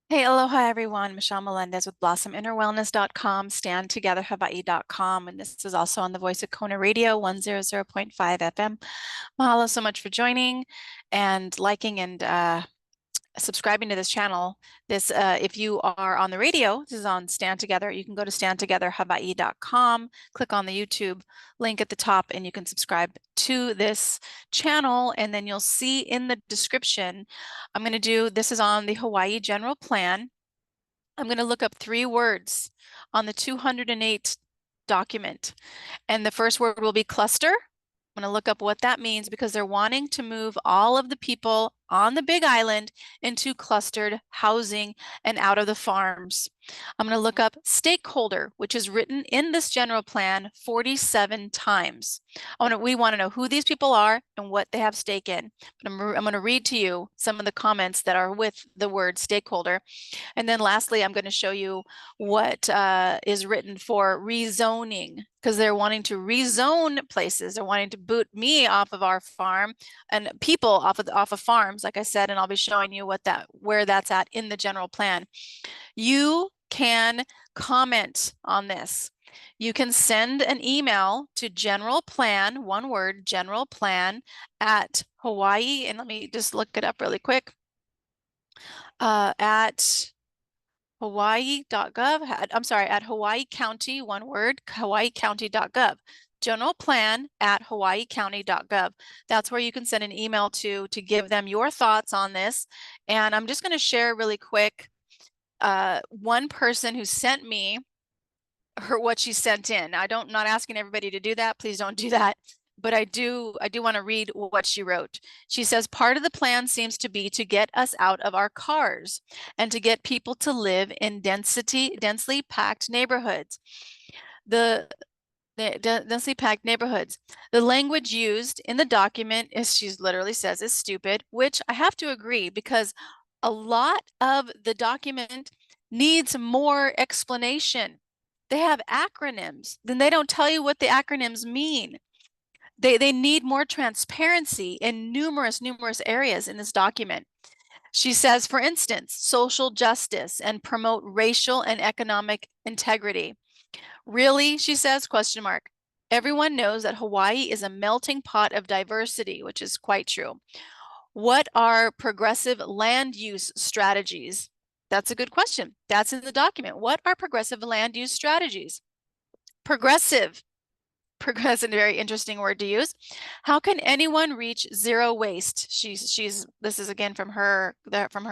Hey, aloha everyone. Michelle Melendez with blossominnerwellness.com, standtogetherhawaii.com, and this is also on the Voice of Kona Radio 100.5 FM. Mahalo so much for joining and liking and subscribing to this channel. If you are on the radio, this is on Stand Together. You can go to standtogetherhawaii.com, click on the YouTube link at the top, and you can subscribe to this channel. And then you'll see in the description, this is on the Hawaii General Plan. I'm going to look up 3 words on the 208 document. And the first word will be cluster. I'm going to look up what that means because they're wanting to move all of the people on the Big Island into clustered housing and out of the farms. I'm going to look up stakeholder, which is written in this general plan 47 times. We want to know who these people are and what they have stake in. But I'm going to read to you some of the comments that are with the word stakeholder. And then lastly, I'm going to show you what is written for rezoning, because they're wanting to rezone places. They're wanting to boot me off of our farm and people off of farms, like I said, and I'll be showing you where that's at in the general plan. You can comment on this. You can send an email to general plan, one word, general plan at Hawaii, and let me just look it up really quick, at hawaii.gov, I'm sorry, at Hawaii County, one word, hawaiicounty.gov. General plan at hawaiicounty.gov. That's where you can send an email to give them your thoughts on this. And I'm just going to share really quick one person who sent me what she sent in. Not asking everybody to do that. Please don't do that. But I do want to read what she wrote. She says, part of the plan seems to be to get us out of our cars and to get people to live in densely packed neighborhoods. The densely packed neighborhoods. The language used in the document, as she literally says, is stupid, which I have to agree because a lot of the document needs more explanation. They have acronyms, then they don't tell you what the acronyms mean. They need more transparency in numerous areas in this document. She says, for instance, social justice and promote racial and economic integrity. Really, she says, question mark. Everyone knows that Hawaii is a melting pot of diversity, which is quite true. What are progressive land use strategies? That's a good question. That's in the document. What are progressive land use strategies? Progressive is a very interesting word to use. How can anyone reach zero waste? This is again from her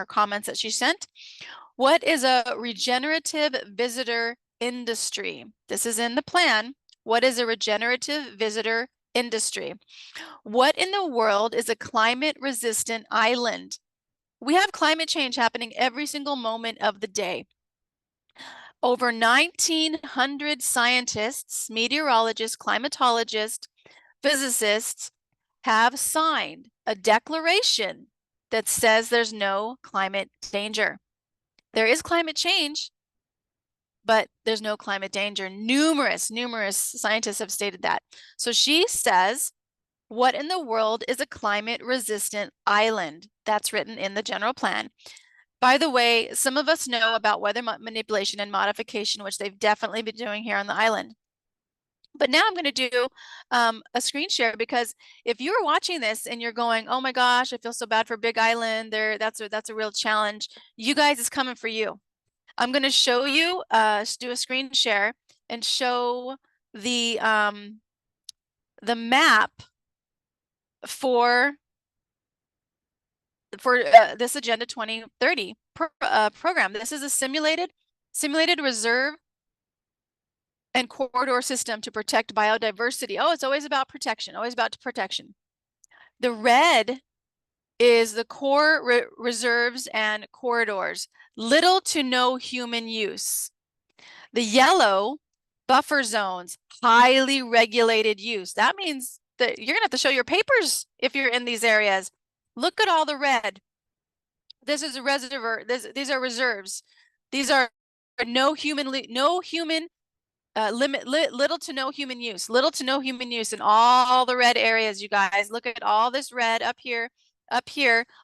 comments that she sent. What is a regenerative visitor industry? This is in the plan. What is a regenerative visitor industry? What in the world is a climate resistant island? We have climate change happening every single moment of the day. Over 1,900 scientists, meteorologists, climatologists, physicists have signed a declaration that says there's no climate danger. There is climate change, but there's no climate danger. Numerous scientists have stated that. So she says, what in the world is a climate resistant island? That's written in the general plan. By the way, some of us know about weather manipulation and modification, which they've definitely been doing here on the island. But now I'm going to do a screen share, because if you're watching this and you're going, oh my gosh, I feel so bad for Big Island, that's a real challenge. You guys, it's coming for you. I'm going to show you, do a screen share and show the map for this Agenda 2030 program. This is a simulated reserve and corridor system to protect biodiversity. Oh, it's always about protection, always about protection. The red is the core reserves and corridors, little to no human use. The yellow, buffer zones, highly regulated use. That means that you're gonna have to show your papers if you're in these areas. Look at all the red. This is a reservoir. These are reserves. These are little to no human use. Little to no human use in all the red areas, you guys. Look at all this red up here,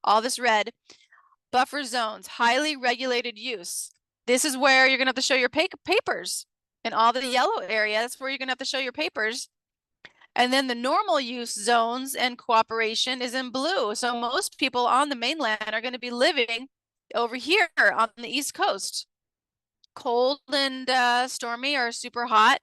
all this red. Buffer zones, highly regulated use. This is where you're gonna have to show your papers. In all the yellow area, that's where you're gonna have to show your papers. And then the normal use zones and cooperation is in blue. So most people on the mainland are going to be living over here on the East Coast. Cold and stormy or super hot.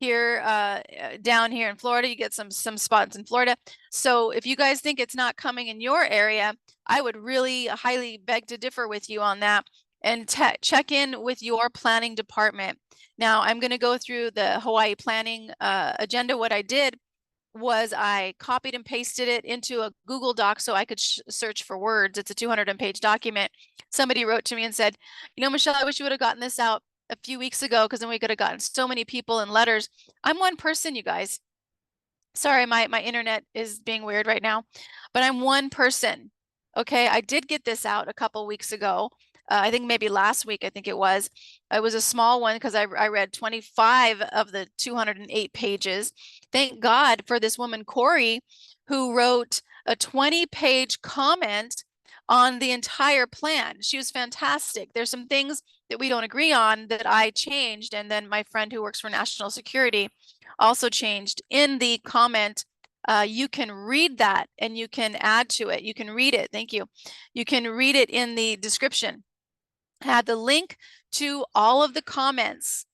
Here, down here in Florida, you get some spots in Florida. So if you guys think it's not coming in your area, I would really highly beg to differ with you on that and check in with your planning department. Now, I'm going to go through the Hawaii planning agenda. What I did was I copied and pasted it into a Google Doc so I could search for words. It's a 200-page document. Somebody wrote to me and said, you know, Michelle, I wish you would have gotten this out a few weeks ago because then we could have gotten so many people and letters. I'm one person, you guys. Sorry, my internet is being weird right now, but I'm one person. Okay, I did get this out a couple weeks ago. I think maybe last week, I think it was. It was a small one because I read 25 of the 208 pages. Thank God for this woman, Corey, who wrote a 20-page comment on the entire plan. She was fantastic. There's some things that we don't agree on that I changed, and then my friend who works for national security also changed in the comment. You can read that and you can add to it. You can read it. Thank you. You can read it in the description. Had the link to all of the comments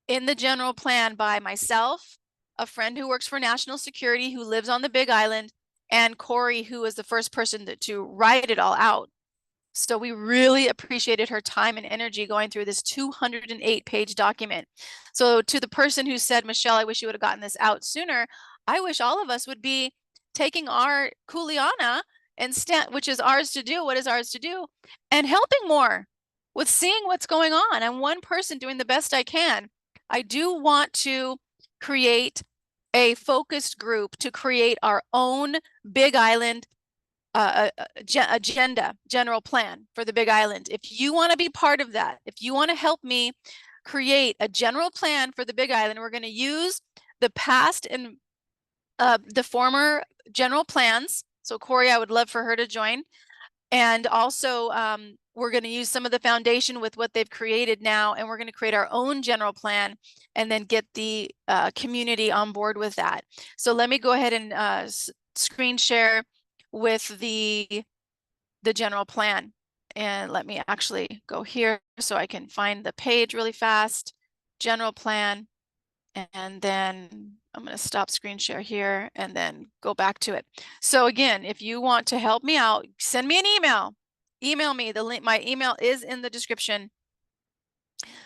in the general plan by myself, a friend who works for national security who lives on the Big Island, and Corey, who was the first person to write it all out. So we really appreciated her time and energy going through this 208-page document. So to the person who said, Michelle, I wish you would have gotten this out sooner, I wish all of us would be taking our kuleana and which is ours to do, what is ours to do, and helping more with seeing what's going on. I'm one person doing the best I can. I do want to create a focused group to create our own Big Island agenda, general plan for the Big Island. If you want to be part of that, if you want to help me create a general plan for the Big Island, we're going to use the past and the former general plans. So Corey, I would love for her to join. And also, we're going to use some of the foundation with what they've created now, and we're going to create our own general plan and then get the community on board with that. So let me go ahead and screen share with the general plan. And let me actually go here so I can find the page really fast. General plan. And then I'm going to stop screen share here and then go back to it. So again, if you want to help me out, send me an email. Email me. The link, my email is in the description.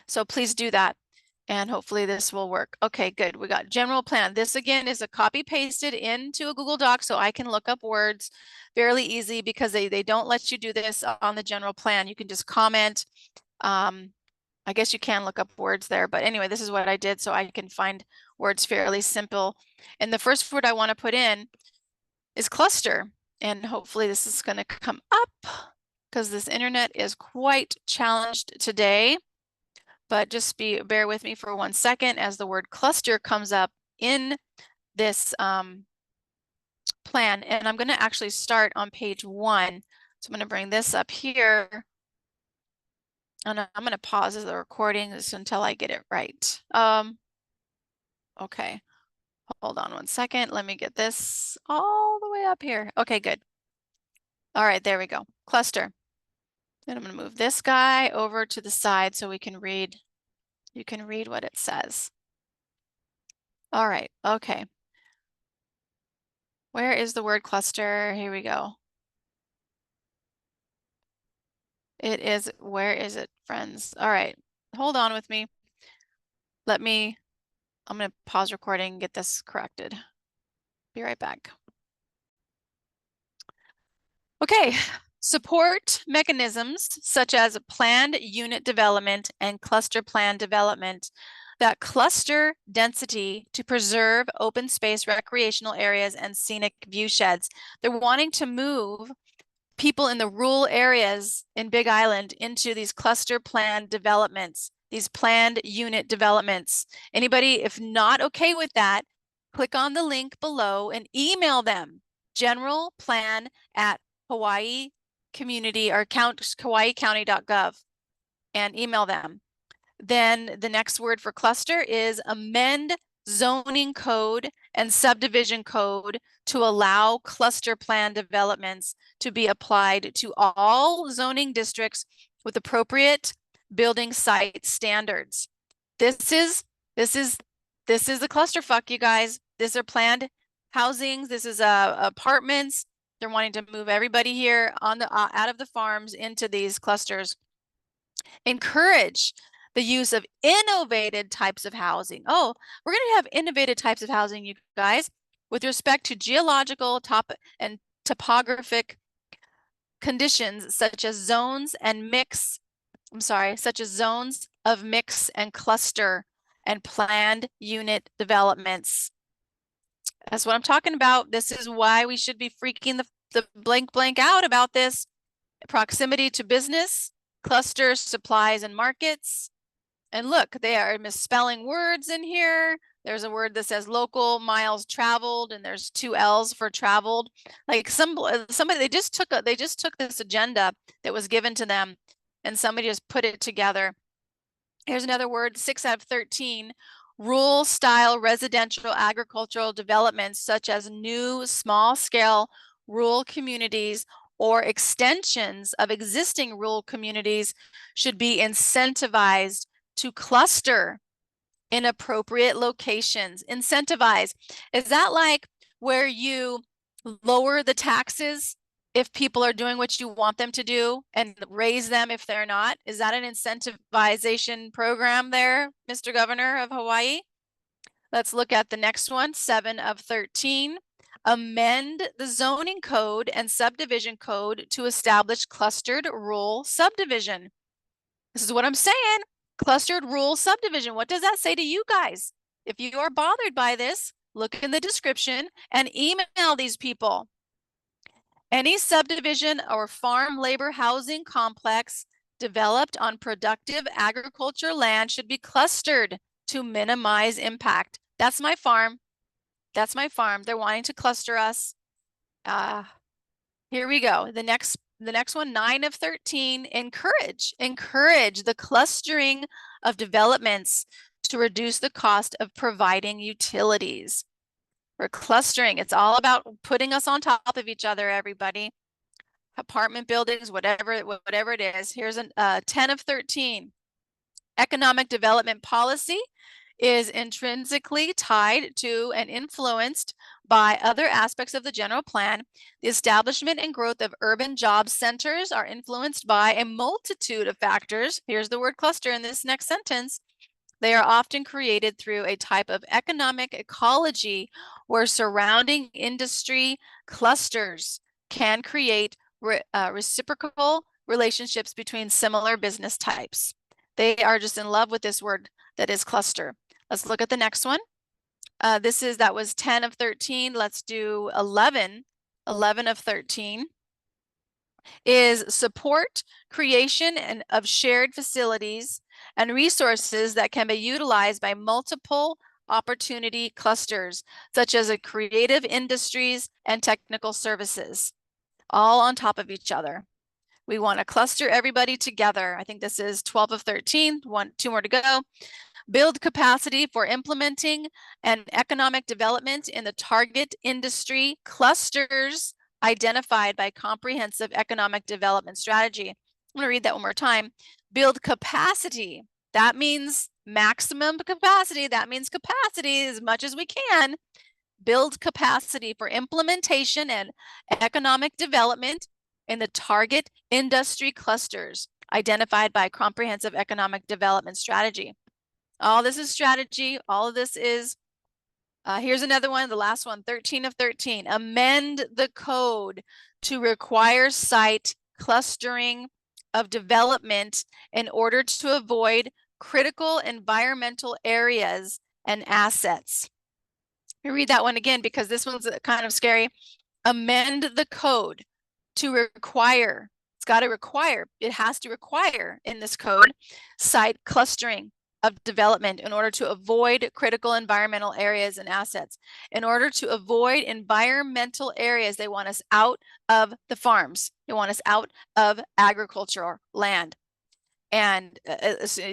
So please do that. And hopefully this will work. Okay, good. We got general plan. This again is a copy pasted into a Google Doc so I can look up words fairly easy because they don't let you do this on the general plan. You can just comment. I guess you can look up words there, but anyway, this is what I did so I can find words fairly simple. And the first word I want to put in is cluster. And hopefully this is going to come up because this internet is quite challenged today. But just bear with me for 1 second as the word cluster comes up in this plan. And I'm going to actually start on page 1. So I'm going to bring this up here. And I'm going to pause the recording until I get it right. Okay, hold on 1 second. Let me get this all the way up here. Okay, good. All right, there we go. Cluster. And I'm going to move this guy over to the side so we can read. You can read what it says. All right, okay. Where is the word cluster? Here we go. It is, where is it, friends? All right, hold on with me. I'm going to pause recording and get this corrected. Be right back. Okay, support mechanisms such as planned unit development and cluster plan development that cluster density to preserve open space recreational areas and scenic view sheds. They're wanting to move people in the rural areas in Big Island into these cluster plan developments, these planned unit developments. Anybody, if not okay with that, click on the link below and email them, generalplan@hawaii community or hawaiicounty.gov and email them. Then the next word for cluster is amend zoning code and subdivision code to allow cluster plan developments to be applied to all zoning districts with appropriate building site standards. This is a clusterfuck, you guys. These are planned housings. This is apartments. They're wanting to move everybody here on the out of the farms into these clusters. Encourage the use of innovative types of housing. Oh, we're going to have innovative types of housing, you guys, with respect to geological and topographic conditions such as zones of mix and cluster and planned unit developments. That's what I'm talking about. This is why we should be freaking the blank out about this. Proximity to business, cluster supplies and markets. And look, they are misspelling words in here. There's a word that says local miles traveled, and there's 2 L's for traveled. Like somebody, they just took this agenda that was given to them, and somebody just put it together. Here's another word, 6 out of 13. Rural style residential agricultural developments, such as new small scale rural communities or extensions of existing rural communities, should be incentivized to cluster in appropriate locations. Incentivize. Is that like where you lower the taxes if people are doing what you want them to do and raise them if they're not? Is that an incentivization program there, Mr. Governor of Hawaii? Let's look at the next one, 7 of 13. Amend the zoning code and subdivision code to establish clustered rural subdivision. This is what I'm saying. Clustered rural subdivision. What does that say to you guys? If you are bothered by this, look in the description and email these people. Any subdivision or farm labor housing complex developed on productive agriculture land should be clustered to minimize impact. That's my farm. That's my farm. They're wanting to cluster us. Here we go. The next one, 9 of 13, encourage the clustering of developments to reduce the cost of providing utilities. We're clustering. It's all about putting us on top of each other, everybody. Apartment buildings, whatever it is. Here's a 10 of 13. Economic development policy is intrinsically tied to and influenced by other aspects of the general plan. The establishment and growth of urban job centers are influenced by a multitude of factors. Here's the word cluster in this next sentence. They are often created through a type of economic ecology where surrounding industry clusters can create reciprocal relationships between similar business types. They are just in love with this word that is cluster. Let's look at the next one. That was 10 of 13. Let's do 11 of 13 is support creation of shared facilities and resources that can be utilized by multiple opportunity clusters, such as creative industries and technical services, all on top of each other. We want to cluster everybody together. I think this is 12 of 13, 2 more to go. Build capacity for implementing and economic development in the target industry clusters identified by comprehensive economic development strategy. I'm going to read that one more time. Build capacity. That means maximum capacity. That means capacity as much as we can. Build capacity for implementation and economic development in the target industry clusters identified by comprehensive economic development strategy. All this is strategy. All of this is, here's another one, the last one, 13 of 13. Amend the code to require site clustering of development in order to avoid critical environmental areas and assets. Let me read that one again because this one's kind of scary. Amend the code to require, it has to require in this code, site clustering of development in order to avoid critical environmental areas and assets. In order to avoid environmental areas, they want us out of the farms. They want us out of agricultural land. And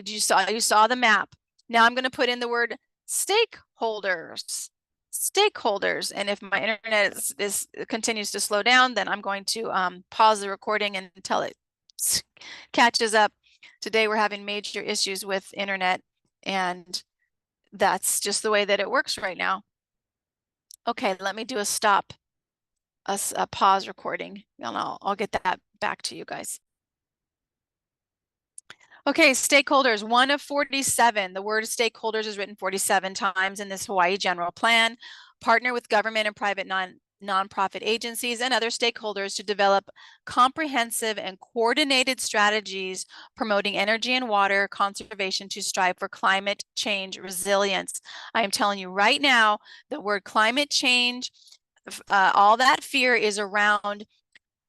you saw the map. Now I'm going to put in the word stakeholders. Stakeholders. And if my internet continues to slow down, then I'm going to pause the recording until it catches up. Today we're having major issues with internet, and that's just the way that it works right now. Okay, let me do a stop, a pause recording, and I'll get that back to you guys. Okay, stakeholders, 1 of 47. The word stakeholders is written 47 times in this Hawaii General Plan. Partner with government and private nonprofit agencies and other stakeholders to develop comprehensive and coordinated strategies promoting energy and water conservation to strive for climate change resilience. I am telling you right now, the word climate change, all that fear is around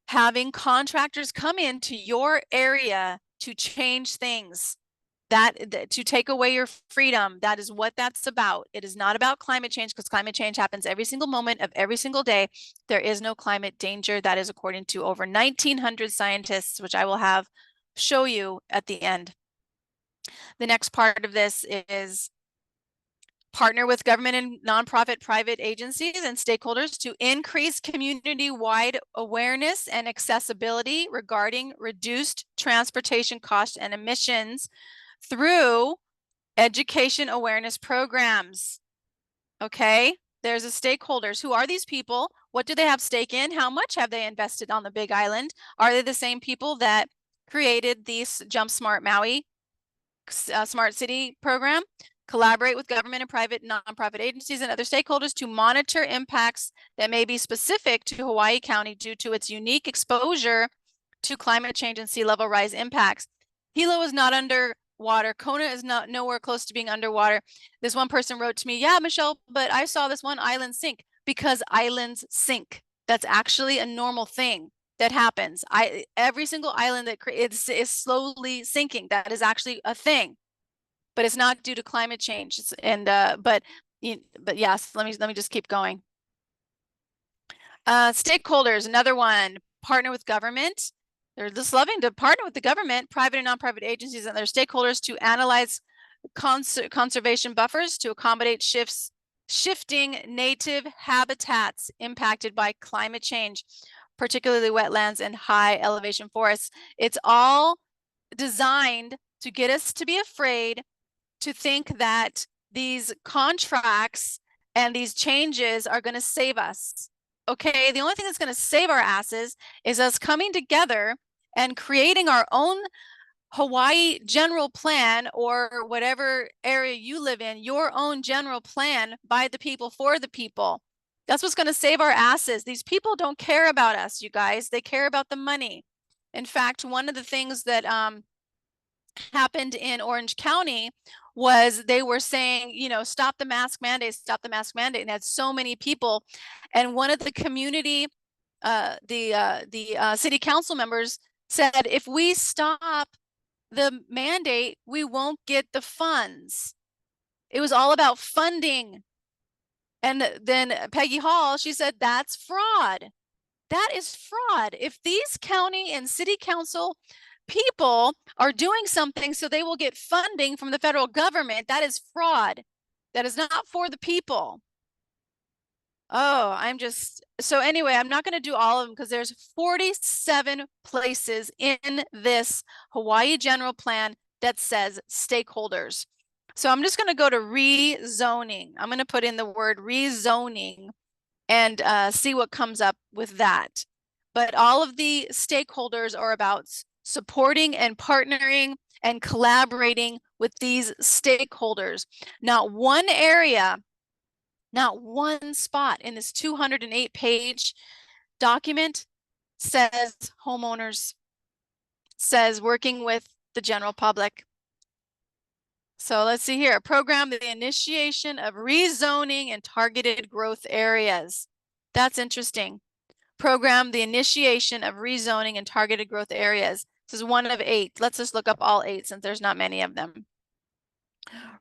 having contractors come into your area to change things, that to take away your freedom. That is what that's about. It is not about climate change, because climate change happens every single moment of every single day. There is no climate danger. That is according to over 1,900 scientists, which I will have show you at the end. The next part of this is partner with government and nonprofit private agencies and stakeholders to increase community-wide awareness and accessibility regarding reduced transportation costs and emissions through education awareness programs. Okay, there's a stakeholders. Who are these people? What do they have stake in? How much have they invested on the Big Island? Are they the same people that created the Jump Smart Maui Smart City program? Collaborate with government and private nonprofit agencies and other stakeholders to monitor impacts that may be specific to Hawaii County due to its unique exposure to climate change and sea level rise impacts. Hilo is not underwater. Kona is not nowhere close to being underwater. This one person wrote to me, yeah, Michelle, but I saw this one island sink. Because islands sink. That's actually a normal thing that happens. Every single island that is slowly sinking. That is actually a thing. But it's not due to climate change. But yes, let me just keep going. Stakeholders, another one. Partner with government. They're just loving to partner with the government, private and nonprofit agencies, and their stakeholders to analyze conservation buffers to accommodate shifting native habitats impacted by climate change, particularly wetlands and high elevation forests. It's all designed to get us to be afraid, to think that these contracts and these changes are going to save us. Okay, the only thing that's going to save our asses is us coming together and creating our own Hawaii general plan, or whatever area you live in, your own general plan by the people for the people. That's what's going to save our asses. These people don't care about us, you guys. They care about the money. In fact, one of the things that happened in Orange County was they were saying, you know, stop the mask mandate, and had so many people. And one of the community, city council members said, if we stop the mandate, we won't get the funds. It was all about funding. And then Peggy Hall, she said, that's fraud. That is fraud. If these county and city council people are doing something so they will get funding from the federal government, that is fraud. That is not for the people. Oh, so anyway, I'm not going to do all of them because there's 47 places in this Hawaii General Plan that says stakeholders. So I'm just going to go to rezoning. I'm going to put in the word rezoning and see what comes up with that. But all of the stakeholders are about supporting and partnering and collaborating with these stakeholders. Not one area, not one spot in this 208-page document says homeowners, says working with the general public. So let's see here. Program the initiation of rezoning in targeted growth areas. That's interesting. Program the initiation of rezoning in targeted growth areas. This is 1 of 8. Let's just look up all 8 since there's not many of them.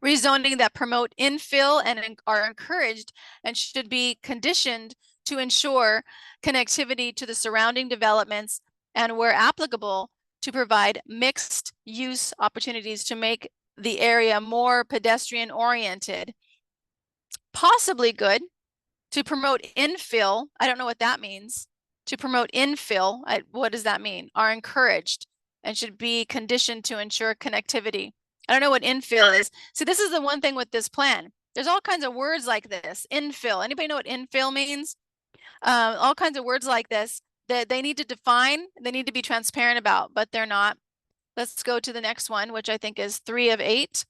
Rezoning that promote infill and are encouraged and should be conditioned to ensure connectivity to the surrounding developments and, where applicable, to provide mixed use opportunities to make the area more pedestrian oriented. Possibly good to promote infill. I don't know what that means. To promote infill, what does that mean? Are encouraged and should be conditioned to ensure connectivity. I don't know what infill is. So this is the one thing with this plan. There's all kinds of words like this. Infill. Anybody know what infill means? All kinds of words like this that they need to define, they need to be transparent about, but they're not. Let's go to the next one, which I think is 3 of 8.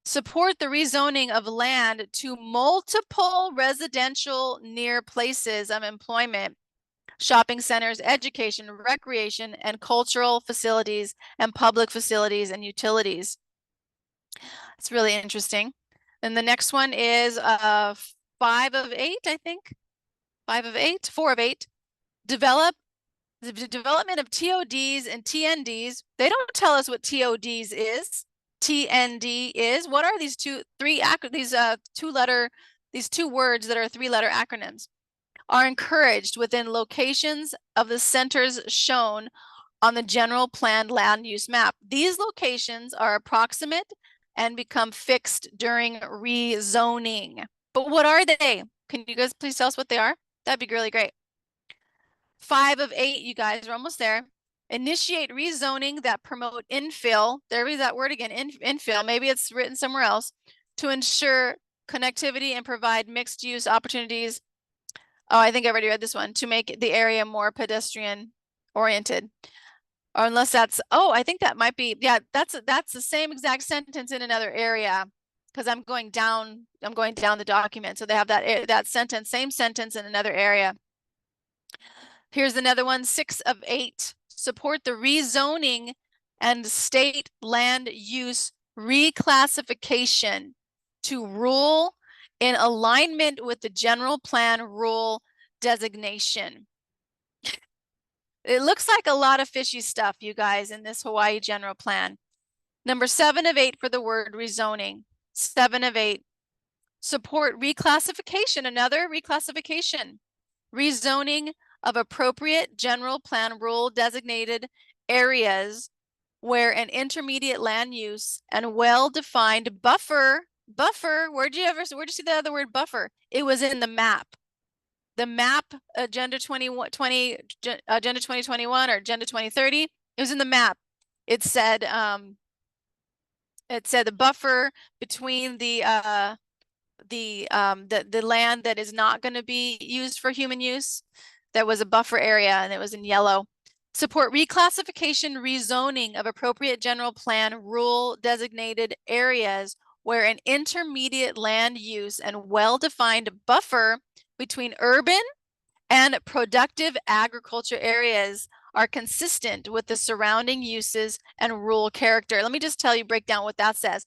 Support the rezoning of land to multiple residential near places of employment, shopping centers, education, recreation, and cultural facilities, and public facilities and utilities. It's really interesting. And the next one is 5 of 8, I think. 5 of 8, 4 of 8. Develop the development of TODs and TNDs. They don't tell us what TODs is. TND is. What are these two words that are 3-letter acronyms? Are encouraged within locations of the centers shown on the general planned land use map. These locations are approximate and become fixed during rezoning. But what are they? Can you guys please tell us what they are? That'd be really great. 5 of 8, you guys are almost there. Initiate rezoning that promote infill. There is that word again, infill. Maybe it's written somewhere else. To ensure connectivity and provide mixed use opportunities. Oh, I think I already read this one. To make the area more pedestrian oriented. Or unless that's, oh, I think that might be, yeah, that's the same exact sentence in another area. Because I'm going down the document. So they have that sentence, same sentence in another area. Here's another one, 6 of 8. Support the rezoning and state land use reclassification to rural in alignment with the general plan rule designation. It looks like a lot of fishy stuff, you guys, in this Hawaii general plan. Number 7 of 8 for the word rezoning. 7 of 8. Support reclassification, another reclassification. Rezoning of appropriate general plan rule designated areas where an intermediate land use and well-defined buffer, where'd you see the other word buffer? It was in the map. The map, Agenda 2020, Agenda 2021 or Agenda 2030, it was in the map. It said the buffer between the land that is not going to be used for human use. There was a buffer area and it was in yellow. Support reclassification, rezoning of appropriate general plan rule designated areas where an intermediate land use and well-defined buffer between urban and productive agriculture areas are consistent with the surrounding uses and rural character. Let me just break down what that says.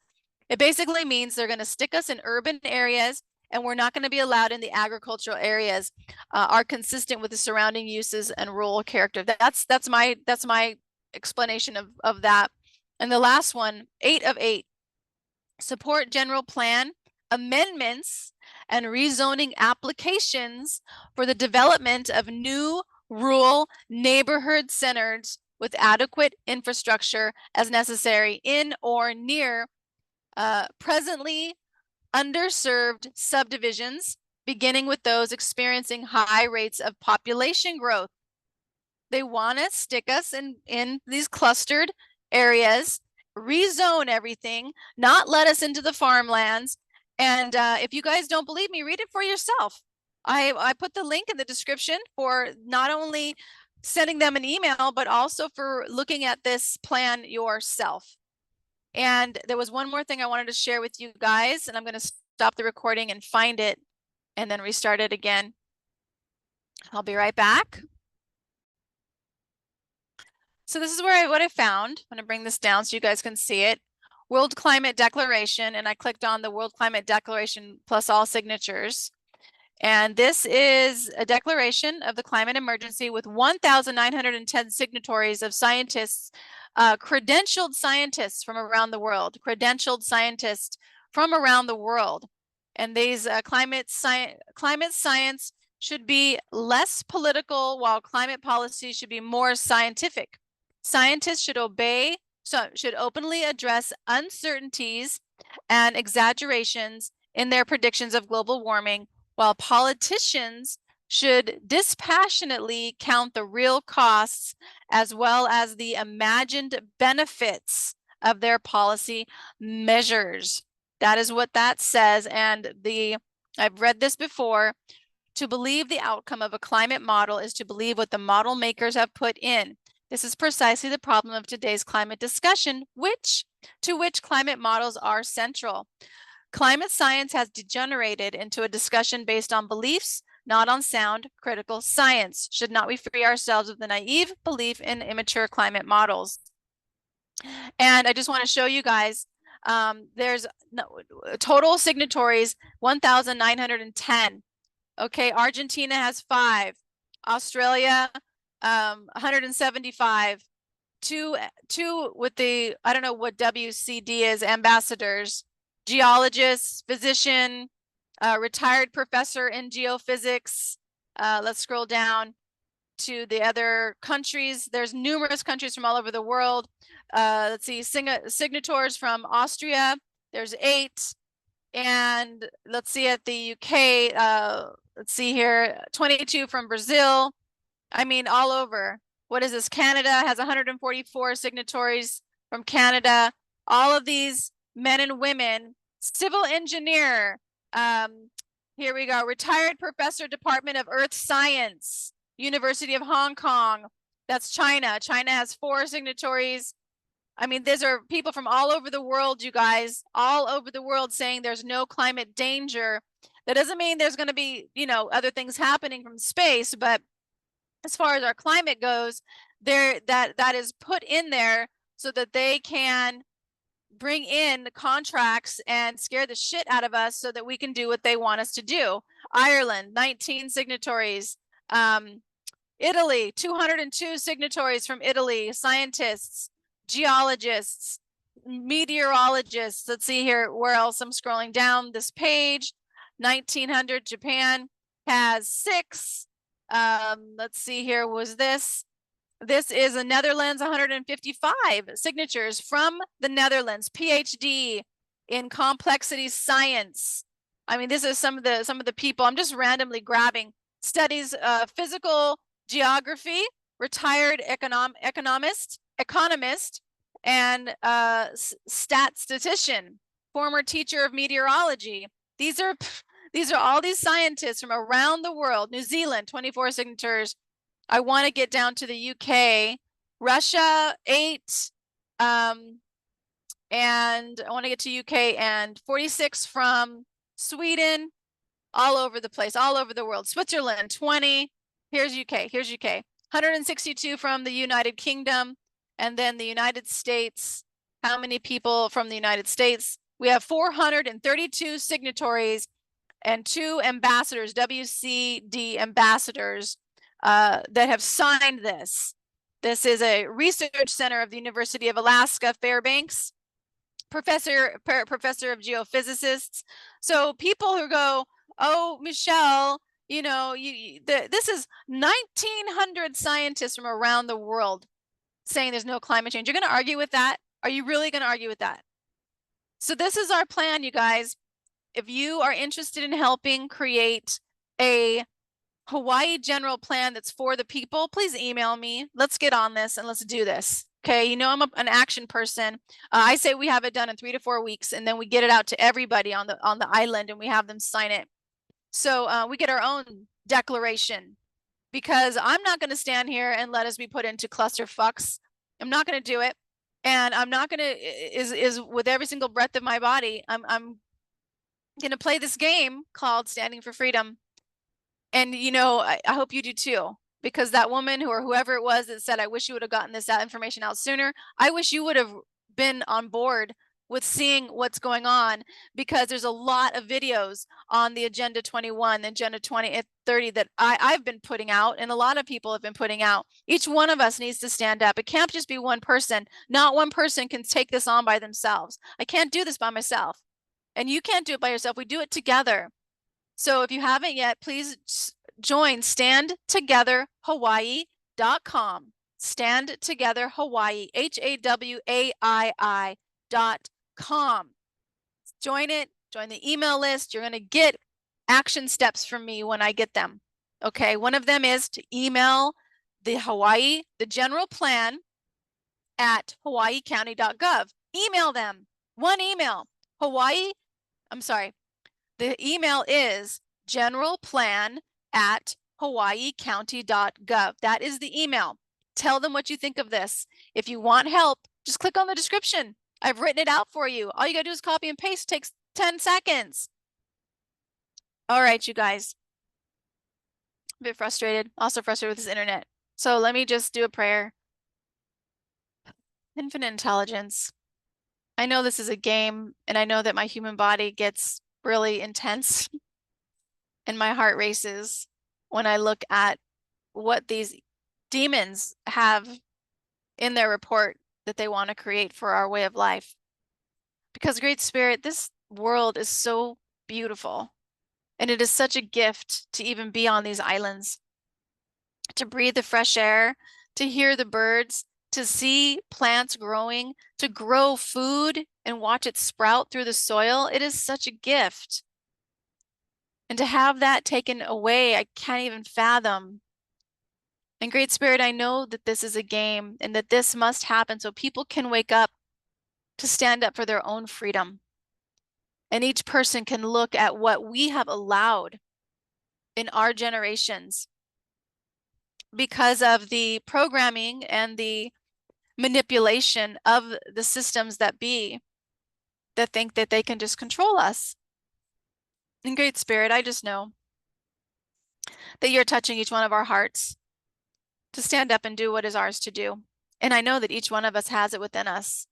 It basically means they're going to stick us in urban areas and we're not going to be allowed in the agricultural areas, are consistent with the surrounding uses and rural character. That's my explanation of that. And the last one, 8 of 8, support general plan amendments and rezoning applications for the development of new rural neighborhood centers with adequate infrastructure as necessary in or near presently underserved subdivisions, beginning with those experiencing high rates of population growth. They want to stick us in these clustered areas, rezone everything, not let us into the farmlands. And if you guys don't believe me, read it for yourself. I put the link in the description for not only sending them an email, but also for looking at this plan yourself. And there was one more thing I wanted to share with you guys, and I'm going to stop the recording and find it and then restart it again. I'll be right back. So this is what I found. I'm going to bring this down so you guys can see it. World Climate Declaration, and I clicked on the World Climate Declaration plus all signatures. And this is a declaration of the climate emergency with 1,910 signatories of scientists, credentialed scientists from around the world, credentialed scientists from around the world. And these climate science should be less political, while climate policy should be more scientific. Scientists should should openly address uncertainties and exaggerations in their predictions of global warming, while politicians should dispassionately count the real costs as well as the imagined benefits of their policy measures. That is what that says. And I've read this before. To believe the outcome of a climate model is to believe what the model makers have put in. This is precisely the problem of today's climate discussion, to which climate models are central. Climate science has degenerated into a discussion based on beliefs, not on sound, critical science. Should not we free ourselves of the naive belief in immature climate models? And I just want to show you guys, there's total signatories, 1,910. Okay, Argentina has 5, Australia 175, two with the, I don't know what WCD is, ambassadors, geologists, physician, retired professor in geophysics. Let's scroll down to the other countries. There's numerous countries from all over the world. Let's see, signatories from Austria, there's 8. And let's see at the UK, let's see here, 22 from Brazil. I mean, all over. What is this? Canada has 144 signatories from Canada. All of these men and women, civil engineer, here we go, retired professor, Department of Earth Science, University of Hong Kong. That's China. China has 4 signatories. I mean, these are people from all over the world, you guys, all over the world saying there's no climate danger. That doesn't mean there's going to be, other things happening from space, but as far as our climate goes, that is put in there so that they can bring in the contracts and scare the shit out of us so that we can do what they want us to do. Ireland, 19 signatories. Italy, 202 signatories from Italy, scientists, geologists, meteorologists. Let's see here where else I'm scrolling down this page. 1900, Japan has 6. Let's see here, was this is the Netherlands, 155 signatures from the Netherlands, PhD in complexity science. I mean, this is some of the people I'm just randomly grabbing. Studies physical geography, retired economist, and statistician, former teacher of meteorology. These are all these scientists from around the world. New Zealand, 24 signatures. I want to get down to the UK. Russia, 8. And I want to get to UK, and 46 from Sweden, all over the place, all over the world. Switzerland, 20. Here's UK. 162 from the United Kingdom. And then the United States, how many people from the United States? We have 432 signatories and 2 ambassadors, WCD ambassadors, that have signed this. This is a research center of the University of Alaska, Fairbanks, professor of geophysicists. So people who go, oh, Michelle, this is 1,900 scientists from around the world saying there's no climate change. You're going to argue with that? Are you really going to argue with that? So this is our plan, you guys. If you are interested in helping create a Hawaii general plan that's for the people, please email me. Let's get on this and let's do this. Okay, I'm an action person. I say we have it done in 3 to 4 weeks, and then we get it out to everybody on the island, and we have them sign it. So we get our own declaration, because I'm not going to stand here and let us be put into clusterfucks. I'm not going to do it, and I'm not going to is with every single breath of my body. I'm going to play this game called Standing for Freedom, and I hope you do too. Because that woman or whoever it was that said, I wish you would have gotten this information out sooner. I wish you would have been on board with seeing what's going on, because there's a lot of videos on the Agenda 21, Agenda 2030 that I've been putting out, and a lot of people have been putting out. Each one of us needs to stand up. It can't just be one person. Not one person can take this on by themselves. I can't do this by myself. And you can't do it by yourself. We do it together. So if you haven't yet, please join standtogetherhawaii.com. Stand Together Hawaii, HAWAII.com. Join it, join the email list. You're going to get action steps from me when I get them. Okay, one of them is to email the general plan at hawaiicounty.gov. Email them. One email. The email is generalplan@hawaiicounty.gov. That is the email. Tell them what you think of this. If you want help, just click on the description. I've written it out for you. All you gotta do is copy and paste. It takes 10 seconds. All right, you guys. A bit frustrated. Also frustrated with this internet. So let me just do a prayer. Infinite intelligence. I know this is a game, and I know that my human body gets really intense and my heart races when I look at what these demons have in their report that they want to create for our way of life. Because Great Spirit, this world is so beautiful, and it is such a gift to even be on these islands, to breathe the fresh air, to hear the birds, to see plants growing, to grow food and watch it sprout through the soil. It is such a gift. And to have that taken away, I can't even fathom. And Great Spirit, I know that this is a game and that this must happen so people can wake up to stand up for their own freedom. And each person can look at what we have allowed in our generations because of the programming and the manipulation of the systems that think that they can just control us. In Great Spirit, I just know that you're touching each one of our hearts to stand up and do what is ours to do. And I know that each one of us has it within us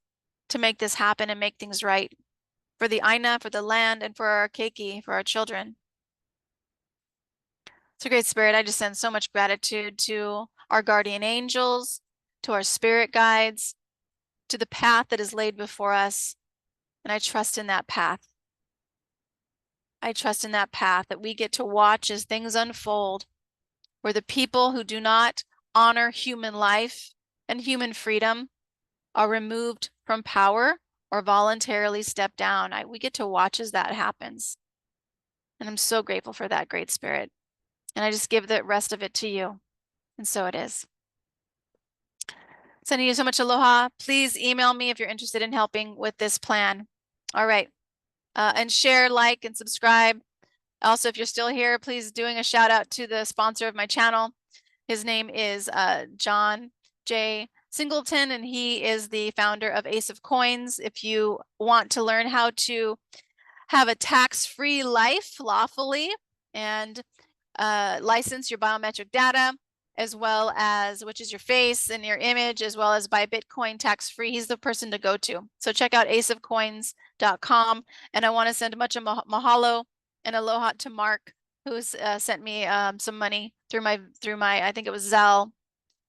to make this happen and make things right for the Aina, for the land, and for our keiki, for our children. So Great Spirit, I just send so much gratitude to our guardian angels, to our spirit guides, to the path that is laid before us. And I trust in that path. I trust in that path that we get to watch as things unfold, where the people who do not honor human life and human freedom are removed from power or voluntarily step down. We get to watch as that happens. And I'm so grateful for that, Great Spirit. And I just give the rest of it to you. And so it is. Sending you so much aloha. Please email me if you're interested in helping with this plan. All right. And share, like, and subscribe. Also, if you're still here, please doing a shout out to the sponsor of my channel. His name is John J. Singleton, and he is the founder of Ace of Coins. If you want to learn how to have a tax-free life lawfully and license your biometric data, as well as, which is your face and your image, as well as buy Bitcoin tax-free, he's the person to go to. So check out aceofcoins.com. And I want to send a bunch of mahalo and aloha to Mark, who's sent me some money through my, I think it was Zelle.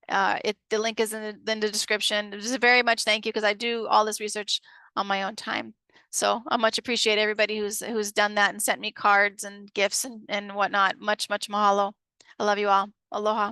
The link is in the description. Just very much thank you, because I do all this research on my own time. So I much appreciate everybody who's done that and sent me cards and gifts and whatnot. Much mahalo. I love you all. Aloha.